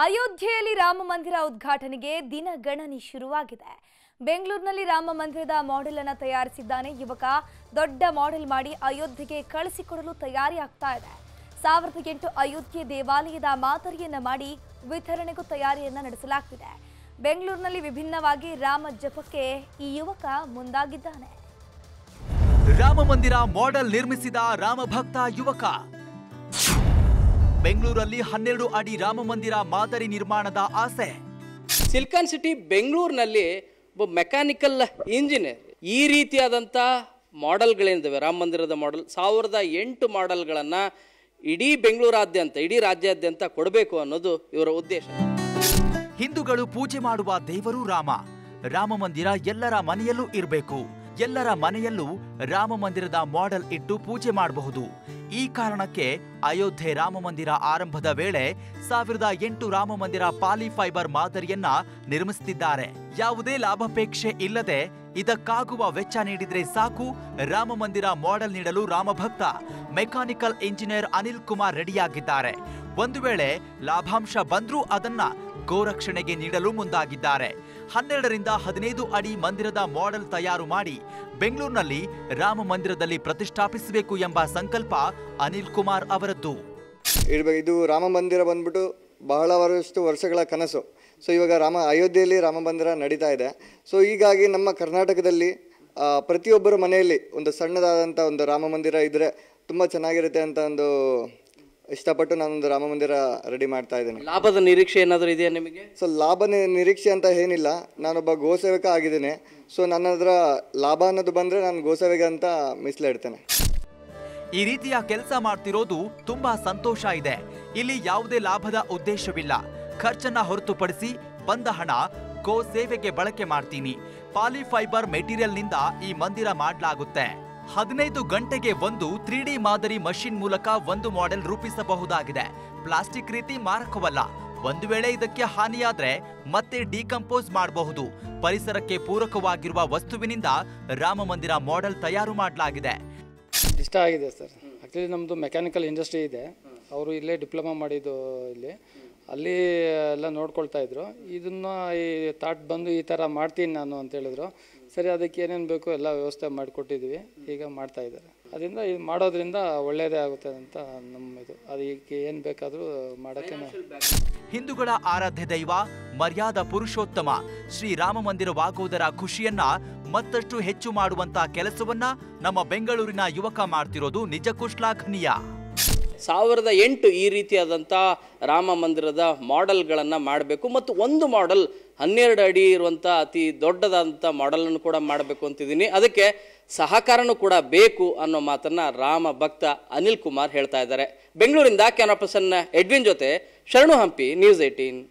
ಅಯೋಧ್ಯೆಯಲ್ಲಿ ರಾಮ ಮಂದಿರ ಉದ್ಘಾಟನೆಗೆ ದಿನಗಣನೆ ಶುರುವಾಗಿದೆ. ಬೆಂಗಳೂರಿನಲ್ಲಿ ರಾಮ ಮಂದಿರದ ಮಾಡೆಲ್ ಅನ್ನು ತಯಾರಿಸಿದ್ದಾನೆ ಯುವಕ. ದೊಡ್ಡ ಮಾಡೆಲ್ ಮಾಡಿ ಅಯೋಧ್ಯೆಗೆ ಕಳಿಸಿಕೊಡಲು ತಯಾರಿ ಆಗ್ತಾ ಇದೆ. 1008 ಅಯೋಧ್ಯೆ ದೇವಾಲಯದ ಮಾದರಿಯನ್ನ ಮಾಡಿ ವಿತರಣೆಗೂ ತಯಾರಿಯನ್ನ ನಡೆಸಲಾಗುತ್ತಿದೆ. ಬೆಂಗಳೂರಿನಲ್ಲಿ ವಿಭಿನ್ನವಾಗಿ ರಾಮ ಜಪಕ್ಕೆ ಈ ಯುವಕ ಮುಂದಾಗಿದ್ದಾನೆ. ರಾಮ ಮಂದಿರ ಮಾಡೆಲ್ ನಿರ್ಮಿಸಿದ ರಾಮ ಭಕ್ತ ಯುವಕ. ಬೆಂಗಳೂರಲ್ಲಿ 12 ಅಡಿ ರಾಮ ಮಂದಿರ ಮಾದರಿ ನಿರ್ಮಾಣದ ಆಸೆ. ಸಿಲಿಕಾನ್ ಸಿಟಿ ಬೆಂಗಳೂರಿನಲ್ಲಿ ಒಬ್ಬ ಮೆಕ್ಯಾನಿಕಲ್ ಇಂಜಿನಿಯರ್ ಈ ರೀತಿಯಾದಂಥ ಮಾಡೆಲ್ಗಳೇನಿದ್ದಾವೆ ರಾಮ ಮಂದಿರದ ಮಾಡೆಲ್ 1008 ಮಾಡೆಲ್ಗಳನ್ನು ಇಡೀ ಬೆಂಗಳೂರಾದ್ಯಂತ ಇಡೀ ರಾಜ್ಯಾದ್ಯಂತ ಕೊಡಬೇಕು ಅನ್ನೋದು ಇವರ ಉದ್ದೇಶ. ಹಿಂದೂಗಳು ಪೂಜೆ ಮಾಡುವ ದೇವರು ರಾಮ. ರಾಮ ಮಂದಿರ ಎಲ್ಲರ ಮನೆಯಲ್ಲೂ ಇರಬೇಕು. ಎಲ್ಲರ ಮನೆಯಲ್ಲೂ ರಾಮ ಮಂದಿರದ ಮಾಡೆಲ್ ಇಟ್ಟು ಪೂಜೆ ಮಾಡಬಹುದು. ಈ ಕಾರಣಕ್ಕೆ ಅಯೋಧ್ಯೆ ರಾಮ ಮಂದಿರ ಆರಂಭದ ವೇಳೆ 1008 ರಾಮ ಮಂದಿರ ಪಾಲಿಫೈಬರ್ ಮಾದರಿಯನ್ನ ನಿರ್ಮಿಸುತ್ತಿದ್ದಾರೆ. ಯಾವುದೇ ಲಾಭಾಪೇಕ್ಷೆ ಇಲ್ಲದೆ ಇದಕ್ಕಾಗುವ ವೆಚ್ಚ ನೀಡಿದ್ರೆ ಸಾಕು. ರಾಮ ಮಂದಿರ ಮಾಡೆಲ್ ನೀಡಲು ರಾಮಭಕ್ತ ಮೆಕ್ಯಾನಿಕಲ್ ಇಂಜಿನಿಯರ್ ಅನಿಲ್ ಕುಮಾರ್ ರೆಡಿಯಾಗಿದ್ದಾರೆ. ಒಂದು ವೇಳೆ ಲಾಭಾಂಶ ಬಂದ್ರೂ ಅದನ್ನ ಗೋರಕ್ಷಣೆಗೆ ನೀಡಲು ಮುಂದಾಗಿದ್ದಾರೆ. 12 ರಿಂದ 15 ಅಡಿ ಮಂದಿರದ ಮಾಡೆಲ್ ತಯಾರು ಮಾಡಿ ಬೆಂಗಳೂರಿನಲ್ಲಿ ರಾಮ ಮಂದಿರದಲ್ಲಿ ಪ್ರತಿಷ್ಠಾಪಿಸಬೇಕು ಎಂಬ ಸಂಕಲ್ಪ ಅನಿಲ್ ಕುಮಾರ್ ಅವರದ್ದು. ಇದು ರಾಮ ಮಂದಿರ ಬಂದ್ಬಿಟ್ಟು ಬಹಳಷ್ಟು ವರ್ಷಗಳ ಕನಸು. ಸೊ ಇವಾಗ ಅಯೋಧ್ಯೆಯಲ್ಲಿ ರಾಮ ಮಂದಿರ ನಡೀತಾ ಇದೆ. ಸೊ ಹೀಗಾಗಿ ನಮ್ಮ ಕರ್ನಾಟಕದಲ್ಲಿ ಪ್ರತಿಯೊಬ್ಬರ ಮನೆಯಲ್ಲಿ ಒಂದು ಸಣ್ಣದಾದಂಥ ಒಂದು ರಾಮ ಮಂದಿರ ಇದ್ದರೆ ತುಂಬ ಚೆನ್ನಾಗಿರುತ್ತೆ ಅಂತ ಒಂದು ಇಷ್ಟಪಟ್ಟು ನಾನೊಂದು ರಾಮ ಮಂದಿರ ರೆಡಿ ಮಾಡ್ತಾ ಇದ್ದೇನೆ. ಲಾಭದ ನಿರೀಕ್ಷೆ ಏನಾದರೂ ಇದೆಯಾ ನಿಮಗೆ? ಸೊ ಲಾಭ ನಿರೀಕ್ಷೆ ಅಂತ ಏನಿಲ್ಲ. ನಾನೊಬ್ಬ ಗೋಸೇವಕ ಆಗಿದ್ದೇನೆ. ಸೊ ನನ್ನ ಹತ್ರ ಲಾಭ ಅನ್ನೋದು ಬಂದರೆ ನಾನು ಗೋಸೇವಕ ಅಂತ ಮೀಸಲಿಡ್ತೇನೆ. ಈ ರೀತಿಯ ಕೆಲಸ ಮಾಡ್ತಿರೋದು ತುಂಬಾ ಸಂತೋಷ ಇದೆ. ಇಲ್ಲಿ ಯಾವುದೇ ಲಾಭದ ಉದ್ದೇಶವಿಲ್ಲ. ಖರ್ಚನ್ನ ಹೊರತುಪಡಿಸಿ ಬಂದ ಹಣ ಗೋ ಸೇವೆಗೆ ಬಳಕೆ ಮಾಡ್ತೀನಿ. ಪಾಲಿಫೈಬರ್ ಮೆಟೀರಿಯಲ್ನಿಂದ ಈ ಮಂದಿರ ಮಾಡಲಾಗುತ್ತೆ. 15 ಗಂಟೆಗೆ ಒಂದು 3D ಮಾದರಿ ಮಷಿನ್ ಮೂಲಕ ಒಂದು ಮಾಡೆಲ್ ರೂಪಿಸಬಹುದಾಗಿದೆ. ಪ್ಲಾಸ್ಟಿಕ್ ರೀತಿ ಮಾರಕವಲ್ಲ. ಒಂದು ವೇಳೆ ಇದಕ್ಕೆ ಹಾನಿಯಾದ್ರೆ ಮತ್ತೆ ಡಿಕಂಪೋಸ್ ಮಾಡಬಹುದು. ಪರಿಸರಕ್ಕೆ ಪೂರಕವಾಗಿರುವ ವಸ್ತುವಿನಿಂದ ರಾಮ ಮಂದಿರ ಮಾಡೆಲ್ ತಯಾರು ಮಾಡಲಾಗಿದೆ. ಇಷ್ಟ ಆಗಿದೆ ಸರ್. ಆ್ಯಕ್ಚುಲಿ ನಮ್ಮದು ಮೆಕ್ಯಾನಿಕಲ್ ಇಂಡಸ್ಟ್ರಿ ಇದೆ. ಅವರು ಇಲ್ಲೇ ಡಿಪ್ಲೊಮಾ ಮಾಡಿದ್ದು ಇಲ್ಲಿ ಅಲ್ಲಿ ಎಲ್ಲ ನೋಡ್ಕೊಳ್ತಾ ಇದ್ರು. ಇದನ್ನು ಈ ಥಾಟ್ ಬಂದು ಈ ಥರ ಮಾಡ್ತೀನಿ ನಾನು ಅಂತ ಹೇಳಿದ್ರು. ಸರಿ, ಅದಕ್ಕೆ ಏನೇನು ಬೇಕು ಎಲ್ಲ ವ್ಯವಸ್ಥೆ ಮಾಡಿಕೊಟ್ಟಿದ್ವಿ. ಈಗ ಮಾಡ್ತಾ ಇದ್ದಾರೆ. ಅದರಿಂದ ಇದು ಮಾಡೋದ್ರಿಂದ ಒಳ್ಳೆಯದೇ ಆಗುತ್ತೆ ಅಂತ ನಮ್ಮ ಇದು. ಅದಕ್ಕೆ ಏನು ಬೇಕಾದರೂ ಮಾಡೋಕ್ಕೆ ಹಿಂದೂಗಳ ಆರಾಧ್ಯ ದೈವ ಮರ್ಯಾದಾ ಪುರುಷೋತ್ತಮ ಶ್ರೀರಾಮ ಮಂದಿರವಾಗುವುದರ ಖುಷಿಯನ್ನ ಮತ್ತಷ್ಟು ಹೆಚ್ಚು ಮಾಡುವಂತ ಕೆಲಸವನ್ನ ನಮ್ಮ ಬೆಂಗಳೂರಿನ ಯುವಕ ಮಾಡ್ತಿರೋದು ನಿಜಕ್ಕೂ ಶ್ಲಾಘನೀಯ. 1008 ಈ ರೀತಿಯಾದಂಥ ರಾಮ ಮಂದಿರದ ಮಾಡೆಲ್ಗಳನ್ನು ಮಾಡಬೇಕು ಮತ್ತು ಒಂದು ಮಾಡೆಲ್ 12 ಅಡಿ ಇರುವಂಥ ಅತಿ ದೊಡ್ಡದಾದಂಥ ಮಾಡೆಲನ್ನು ಕೂಡ ಮಾಡಬೇಕು ಅಂತಿದ್ದೀನಿ. ಅದಕ್ಕೆ ಸಹಕಾರನೂ ಕೂಡ ಬೇಕು ಅನ್ನೋ ಮಾತನ್ನು ರಾಮ ಭಕ್ತ ಅನಿಲ್ ಕುಮಾರ್ ಹೇಳ್ತಾ ಇದ್ದಾರೆ. ಬೆಂಗಳೂರಿಂದ ಕ್ಯಾಮರಾ ಪರ್ಸನ್ ಎಡ್ವಿನ್ ಜೊತೆ ಶರಣು ಹಂಪಿ, ನ್ಯೂಸ್ 18.